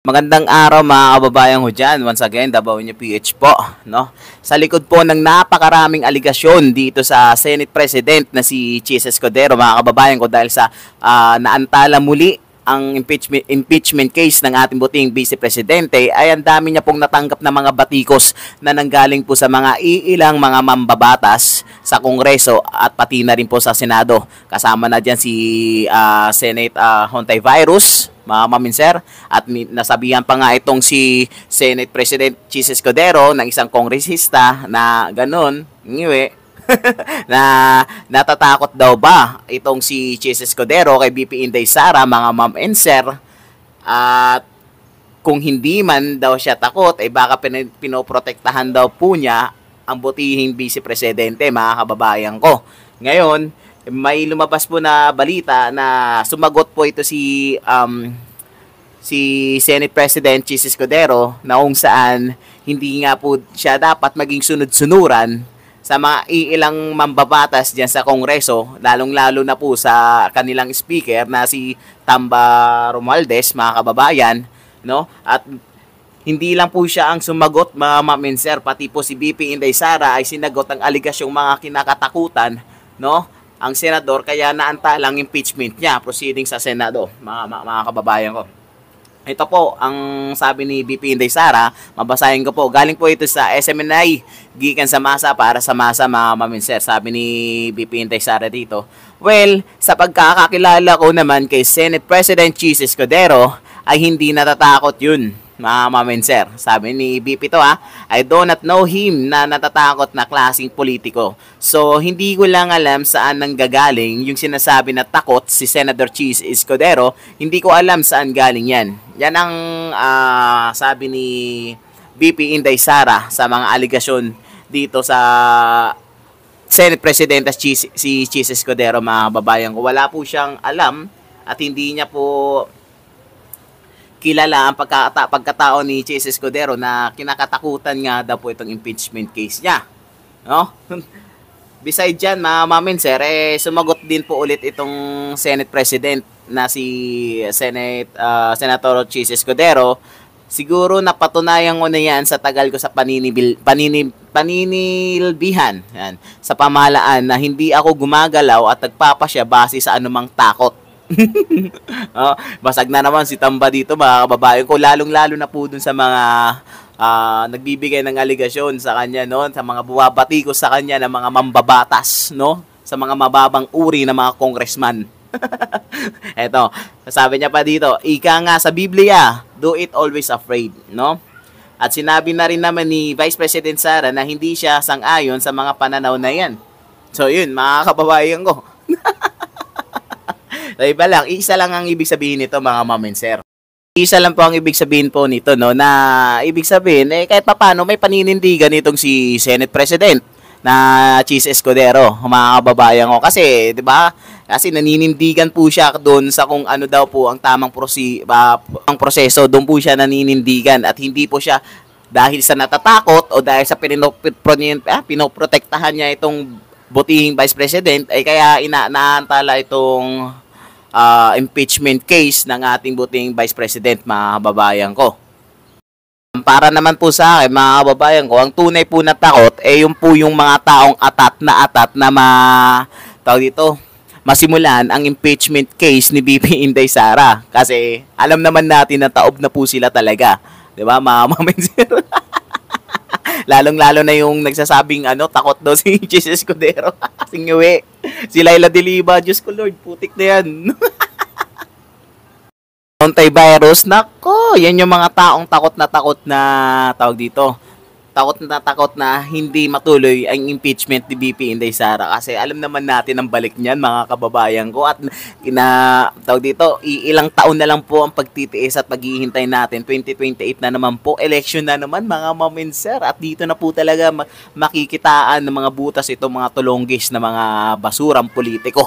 Magandang araw mga kababayan ko dyan. Once again, Davao New PH po. No? Sa likod po ng napakaraming aligasyon dito sa Senate President na si Chis Escudero, mga kababayan ko, dahil sa naantala muli ang impeachment case ng ating buting Vice Presidente, ay ang dami niya pong natanggap na mga batikos na nanggaling po sa mga iilang mga mambabatas sa Kongreso at pati na rin po sa Senado. Kasama na dyan si Senate Hontivirus, mga maminser, at nasabihan pa nga itong si Senate President Chis Escudero ng isang kongresista na ganun, ngiwi, na natatakot daw ba itong si Chis Escudero kay BP Inday Sara, mga ma'am and sir, at kung hindi man daw siya takot, ay baka pinoprotektahan daw po niya ang butihing Vice Presidente, mga kababayan ko. Ngayon, may lumabas po na balita na sumagot po ito si Senate President Chis Escudero na kung saan hindi nga po siya dapat maging sunod-sunuran sa mga iilang mambabatas diyan sa Kongreso, lalong-lalo na po sa kanilang speaker na si Tamba Romualdez, mga kababayan, no? At hindi lang po siya ang sumagot, mga maminser, pati po si BP Inday Sara ay sinagot ang aligasyong mga kinakatakutan, no? Ang senador, kaya naantalang impeachment niya proceeding sa Senado, mga kababayan ko. Ito po ang sabi ni BP Inday Sara, mabasahin ko po. Galing po ito sa SMNI, gikan sa masa para sa masa, mga maminser. Sabi ni BP Inday Sara dito, well, sa pagkakakilala ko naman kay Senate President Chis Escudero, ay hindi natatakot yun, mga maminser. Sabi ni BP to, I do not know him na natatakot na klaseng politiko. So, hindi ko lang alam saan nanggagaling yung sinasabi na takot si Senator Chis Escudero. Hindi ko alam saan galing yan. Yan ang sabi ni BP Inday Sara sa mga aligasyon dito sa Senate President si Chis Escudero, mga babayan ko. Wala po siyang alam at hindi niya po kilala ang pagkatao ni Chis Escudero na kinakatakutan nga daw po itong impeachment case niya. No? Besides dyan, mga maminser, sumagot din po ulit itong Senate President na si Senator Chis Escudero. Siguro napatunayan ko na yan sa tagal ko sa paninilbihan yan, sa pamahalaan na hindi ako gumagalaw at nagpapasya base sa anumang takot. Basag na naman si Tamba dito, mga kababayan ko, lalong-lalo na po dun sa mga nagbibigay ng aligasyon sa kanya, no, sa mga buwabatikos sa kanya ng mga mambabatas, no, sa mga mababang uri ng mga congressman. Eto, sabi niya pa dito, ika nga sa Biblia, do it always afraid, no? At sinabi na rin naman ni Vice President Sara na hindi siya sang-ayon sa mga pananaw na yan. So yun, mga kababayan ko. Iba lang, isa lang ang ibig sabihin nito, mga maminser. Isa lang po ang ibig sabihin po nito, no, na ibig sabihin, kahit paano may paninindigan itong si Senate President na Chis Escudero, mga kababayan ko. Kasi, di ba, kasi naninindigan po siya doon sa kung ano daw po ang tamang proseso, doon po siya naninindigan at hindi po siya dahil sa natatakot o dahil sa pinoprotektahan niya itong butihing Vice President, ay kaya inaantala itong impeachment case ng ating buting Vice President, mga kababayan ko. Para naman po sa akin, mga kababayan ko, ang tunay po na takot yung po yung mga taong atat na masimulan ang impeachment case ni BP Inday Sara. Kasi alam naman natin na taob na po sila talaga, 'di ba, mga maminser? Lalong-lalo na yung nagsasabing takot daw si Chis Escudero. Singawi. Si Laila de Lima, Diyos ko Lord, putik na yan. Hontivirus, nako, yan yung mga taong takot na tawag dito. Takot na hindi matuloy ang impeachment ni BP Inday Sara kasi alam naman natin ang balik niyan, mga kababayan ko, at ilang taon na lang po ang pagtitiis at paghihintay natin. 2028 na naman po, election na naman, mga maminser, at dito na po talaga makikitaan ng mga butas itong mga tulonggis na mga basurang politiko.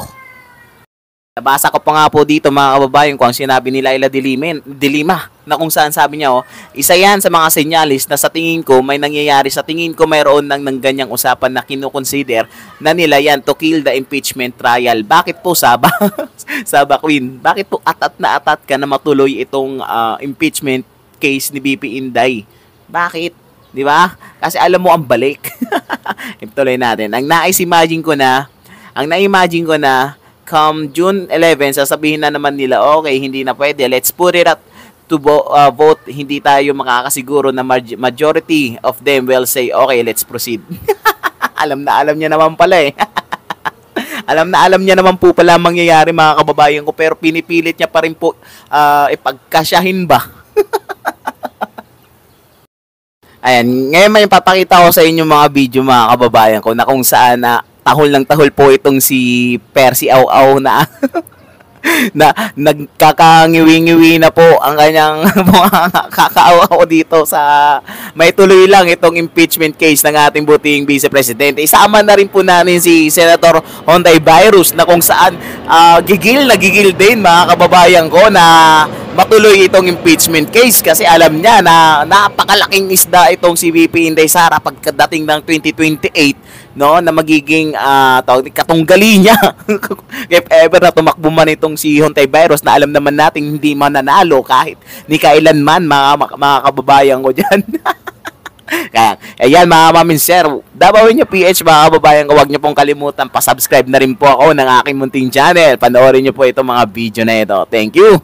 Nabasa ko pa nga po dito, mga kababayan ko, ang sinabi ni Laila de Lima na kung saan sabi niya, isa yan sa mga senyalis na sa tingin ko may nangyayari, sa tingin ko mayroon ng ganyang usapan na kinukonsider na nila yan to kill the impeachment trial. Bakit po, Saba Queen? Bakit po atat na atat ka na matuloy itong impeachment case ni BP Inday. Bakit? Di ba? Kasi alam mo ang balik. Ituloy natin. Ang na-imagine ko na, come June 11, sasabihin na naman nila, okay, hindi na pwede. Let's put it up to vote. Hindi tayo makakasiguro na majority of them will say, okay, let's proceed. Alam niya naman pala eh. alam niya naman po pala mangyayari, mga kababayan ko, pero pinipilit niya pa rin po ipagkasyahin ba? Ayan, ngayon may papakita ko sa inyo mga video, mga kababayan ko, na kung saan na tahol ng tahol po itong si Percy Au-Au na na nagkakangiwi-ngiwi na po ang kanyang mga kakaaw-aw dito sa may tuloy lang itong impeachment case ng ating butihing Vice Presidente. Isama na rin po natin si Senator Hontiveros na kung saan gigil din, mga kababayan ko, na matuloy itong impeachment case kasi alam niya na napakalaking isda itong si VP Inday Sara pagkadating ng 2028, no, na magiging katunggali niya. If ever na tumakbo man itong si Hontiveros na alam naman natin hindi mananalo kahit ni kailanman, mga kababayan ko dyan. Kaya, ayan mga maminser, Dabawin nyo PH, mga kababayan ko, huwag nyo pong kalimutan, pasubscribe na rin po ako ng aking munting channel. Panoorin nyo po itong mga video na ito. Thank you!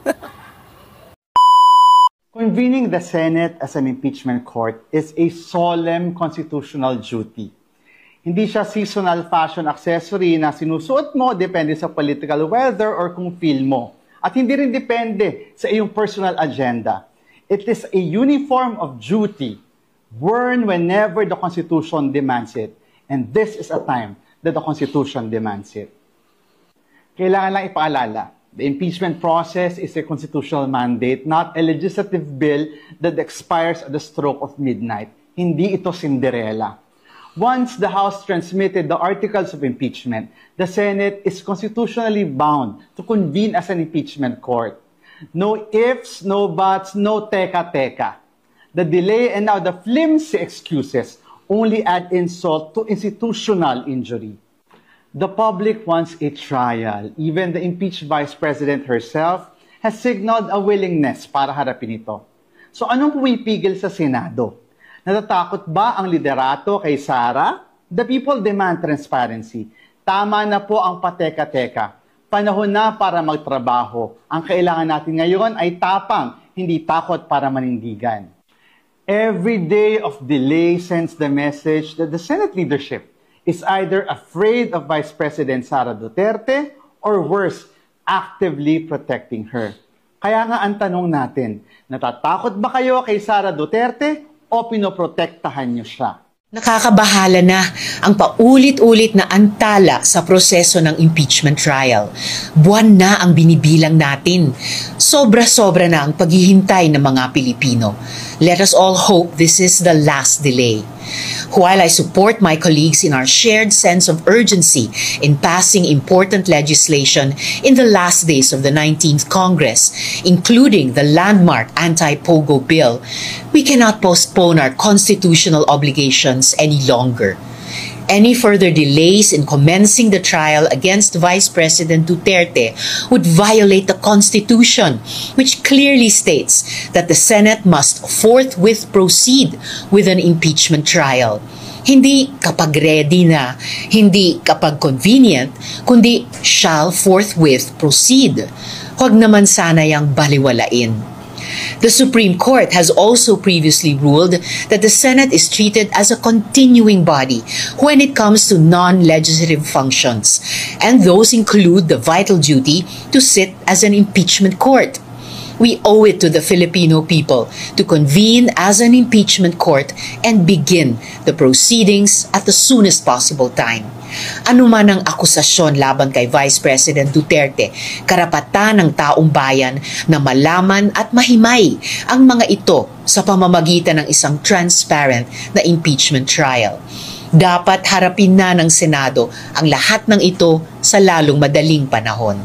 Convening the Senate as an impeachment court is a solemn constitutional duty. Hindi siya seasonal fashion accessory na sinusuot mo depende sa political weather or kung feel mo. At hindi rin depende sa iyong personal agenda. It is a uniform of duty worn whenever the Constitution demands it. And this is a time that the Constitution demands it. Kailangan lang ipaalala, the impeachment process is a constitutional mandate, not a legislative bill that expires at the stroke of midnight. Hindi ito Cinderella. Once the House transmitted the articles of impeachment, the Senate is constitutionally bound to convene as an impeachment court. No ifs, no buts, no teka-teka. The delay and now the flimsy excuses only add insult to institutional injury. The public wants a trial. Even the impeached Vice President herself has signaled a willingness para harapin ito. So anong pumipigil sa Senado? Natatakot ba ang liderato kay Sara? The people demand transparency. Tama na po ang pateka-teka. Panahon na para magtrabaho. Ang kailangan natin ngayon ay tapang, hindi takot para manindigan. Every day of delay sends the message that the Senate leadership is either afraid of Vice President Sara Duterte or worse, actively protecting her. Kaya nga ang tanong natin, natatakot ba kayo kay Sara Duterte o pinoprotektahan niyo siya? Nakakabahala na ang paulit-ulit na antala sa proseso ng impeachment trial. Buwan na ang binibilang natin. Sobra-sobra na ang paghihintay ng mga Pilipino. Let us all hope this is the last delay. While I support my colleagues in our shared sense of urgency in passing important legislation in the last days of the 19th Congress, including the landmark anti-POGO bill, we cannot postpone our constitutional obligations any longer. Any further delays in commencing the trial against Vice President Duterte would violate the Constitution, which clearly states that the Senate must forthwith proceed with an impeachment trial. Hindi kapag ready na, hindi kapag convenient, kundi shall forthwith proceed. Huwag naman sana yang baliwalain. The Supreme Court has also previously ruled that the Senate is treated as a continuing body when it comes to non-legislative functions, and those include the vital duty to sit as an impeachment court. We owe it to the Filipino people to convene as an impeachment court and begin the proceedings at the soonest possible time. Ano man ang akusasyon laban kay Vice President Duterte, karapatan ng taong bayan na malaman at mahimay ang mga ito sa pamamagitan ng isang transparent na impeachment trial. Dapat harapin na ng Senado ang lahat ng ito sa lalong madaling panahon.